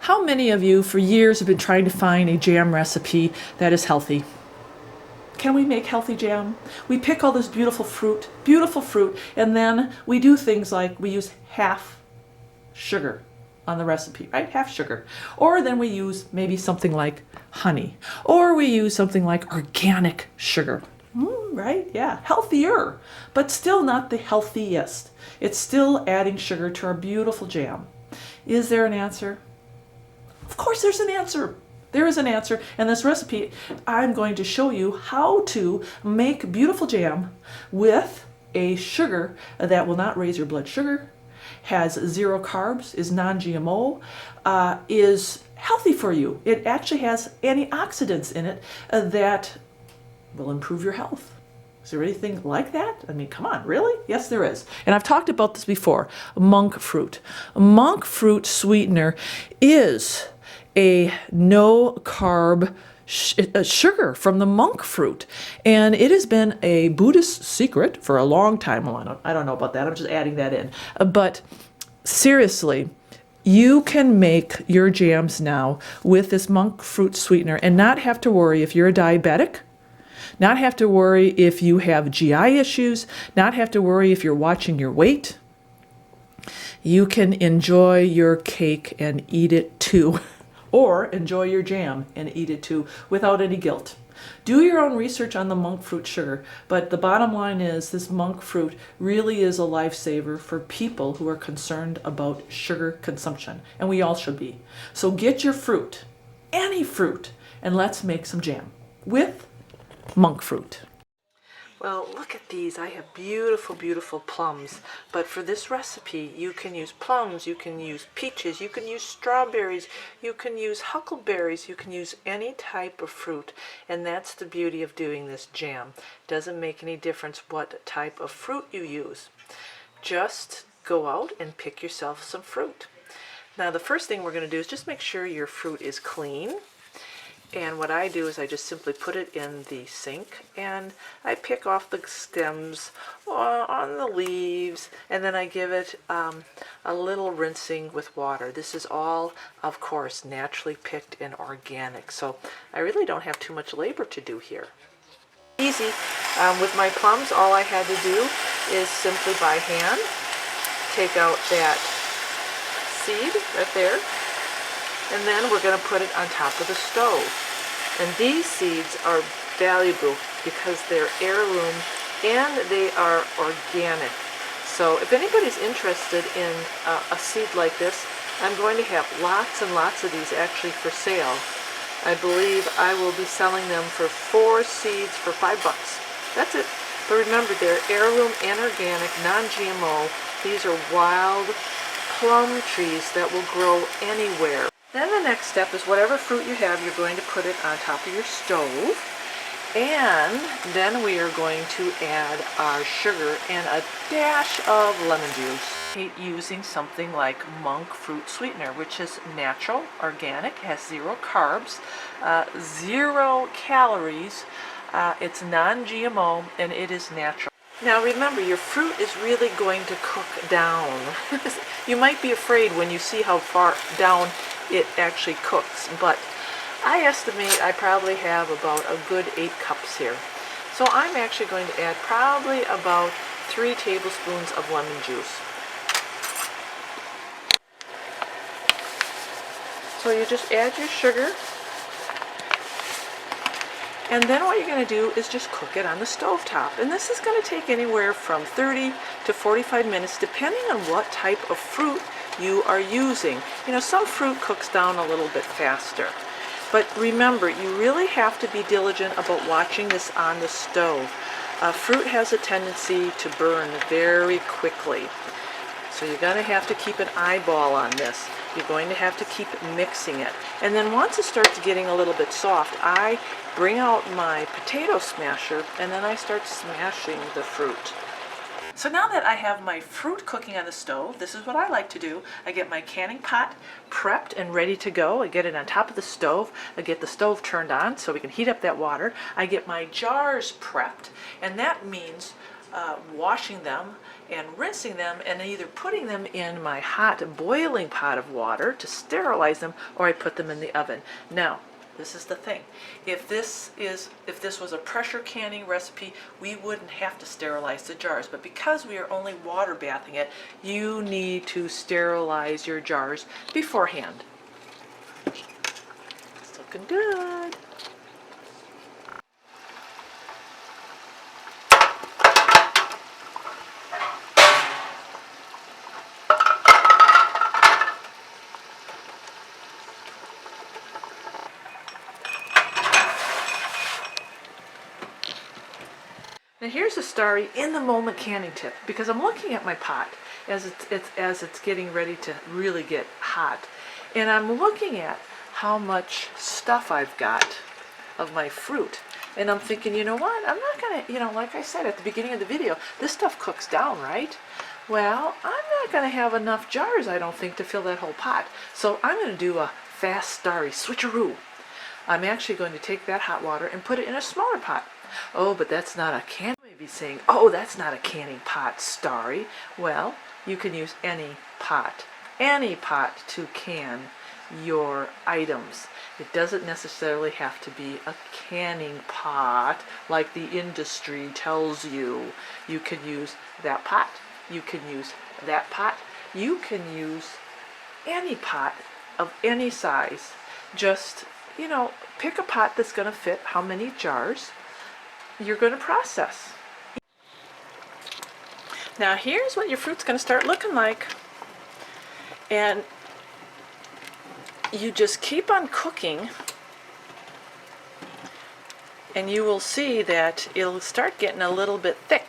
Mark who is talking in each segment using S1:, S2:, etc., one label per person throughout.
S1: How many of you for years have been trying to find a jam recipe that is healthy? Can we make healthy jam? We pick all this beautiful fruit, and then we do things like we use half sugar on the recipe, right? Half sugar. Or then we use maybe something like honey. Or we use something like organic sugar. Right? Yeah, healthier, but still not the healthiest. It's still adding sugar to our beautiful jam. Is there an answer? Of course there's an answer. There is an answer. And this recipe, I'm going to show you how to make beautiful jam with a sugar that will not raise your blood sugar, has 0 carbs, is non-GMO, is healthy for you. It actually has antioxidants in it that will improve your health. Is there anything like that? I mean, come on, really? Yes, there is. And I've talked about this before, monk fruit. Monk fruit sweetener is a no-carb sugar from the monk fruit. And it has been a Buddhist secret for a long time. Well, I don't know about that. I'm just adding that in. But seriously, you can make your jams now with this monk fruit sweetener and not have to worry if you're a diabetic, not have to worry if you have GI issues, not have to worry if you're watching your weight. You can enjoy your cake and eat it too, or enjoy your jam and eat it too without any guilt. Do your own research on the monk fruit sugar, but the bottom line is this monk fruit really is a lifesaver for people who are concerned about sugar consumption, and we all should be. So get your fruit, any fruit, and let's make some jam with monk fruit. Well, look at these. I have beautiful, beautiful plums. But for this recipe, you can use plums, you can use peaches, you can use strawberries, you can use huckleberries, you can use any type of fruit. And that's the beauty of doing this jam. Doesn't make any difference what type of fruit you use. Just go out and pick yourself some fruit. Now, the first thing we're going to do is just make sure your fruit is clean. And what I do is I just simply put it in the sink and I pick off the stems on the leaves, and then I give it a little rinsing with water. This is all, of course, naturally picked and organic, so I really don't have too much labor to do here. Easy. With my plums, all I had to do is simply by hand take out that seed right there, and then we're going to put it on top of the stove. And these seeds are valuable because they're heirloom and they are organic. So if anybody's interested in a seed like this, I'm going to have lots and lots of these actually for sale. I believe I will be selling them for 4 seeds for $5. That's it. But remember, they're heirloom and organic, non-GMO. These are wild plum trees that will grow anywhere. Then the next step is whatever fruit you have, you're going to put it on top of your stove. And then we are going to add our sugar and a dash of lemon juice. Using something like monk fruit sweetener, which is natural, organic, has 0 carbs, 0 calories, it's non-GMO, and it is natural. Now remember, your fruit is really going to cook down. You might be afraid when you see how far down it actually cooks, but I estimate I probably have about a good 8 cups here. So I'm actually going to add probably about 3 tablespoons of lemon juice. So you just add your sugar, and then what you're going to do is just cook it on the stovetop. And this is going to take anywhere from 30 to 45 minutes depending on what type of fruit you are using. You know, some fruit cooks down a little bit faster. But remember, you really have to be diligent about watching this on the stove. Fruit has a tendency to burn very quickly. So you're going to have to keep an eyeball on this. You're going to have to keep mixing it. And then once it starts getting a little bit soft, I bring out my potato smasher and then I start smashing the fruit. So now that I have my fruit cooking on the stove, this is what I like to do. I get my canning pot prepped and ready to go. I get it on top of the stove. I get the stove turned on so we can heat up that water. I get my jars prepped, and that means washing them and rinsing them and either putting them in my hot boiling pot of water to sterilize them, or I put them in the oven. Now, this is the thing. If this was a pressure canning recipe, we wouldn't have to sterilize the jars. But because we are only water bathing it, you need to sterilize your jars beforehand. It's looking good. Now here's a Starry in the moment canning tip, because I'm looking at my pot as it's getting ready to really get hot, and I'm looking at how much stuff I've got of my fruit, and I'm thinking, you know what, I'm not gonna, like I said at the beginning of the video, this stuff cooks down, right? Well, I'm not gonna have enough jars, I don't think, to fill that whole pot. So I'm gonna do a fast Starry switcheroo. I'm actually going to take that hot water and put it in a smaller pot. Oh, but that's not a can. You may be saying, oh, that's not a canning pot, Starry. Well, you can use any pot to can your items. It doesn't necessarily have to be a canning pot like the industry tells you. You can use that pot. You can use that pot. You can use any pot of any size. Just, pick a pot that's going to fit how many jars you're going to process. Now here's what your fruit's going to start looking like. And you just keep on cooking, and you will see that it'll start getting a little bit thick.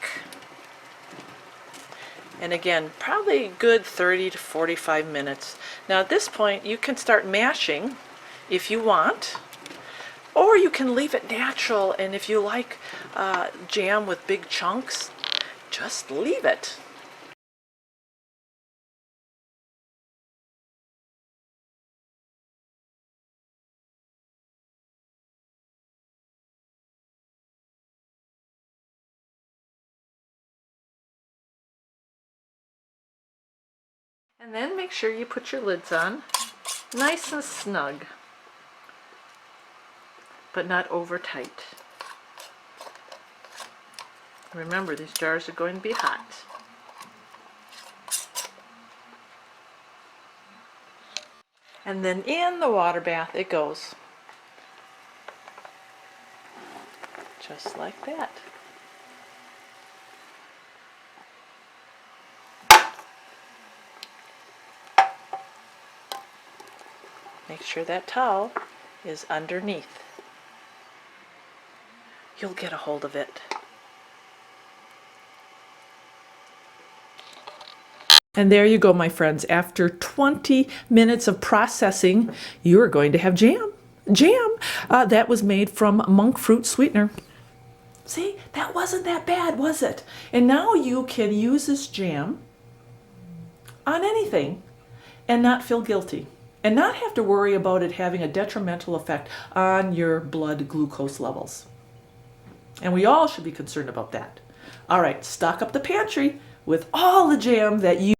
S1: And again, probably good 30 to 45 minutes. Now at this point, you can start mashing if you want, or you can leave it natural, and if you like jam with big chunks, just leave it. And then make sure you put your lids on nice and snug, but not over tight. Remember, these jars are going to be hot. And then in the water bath it goes. Just like that. Make sure that towel is underneath. You'll get a hold of it. And there you go, my friends. After 20 minutes of processing, you are going to have jam. Jam that was made from monk fruit sweetener. See, that wasn't that bad, was it? And now you can use this jam on anything and not feel guilty, and not have to worry about it having a detrimental effect on your blood glucose levels. And we all should be concerned about that. All right, stock up the pantry with all the jam that you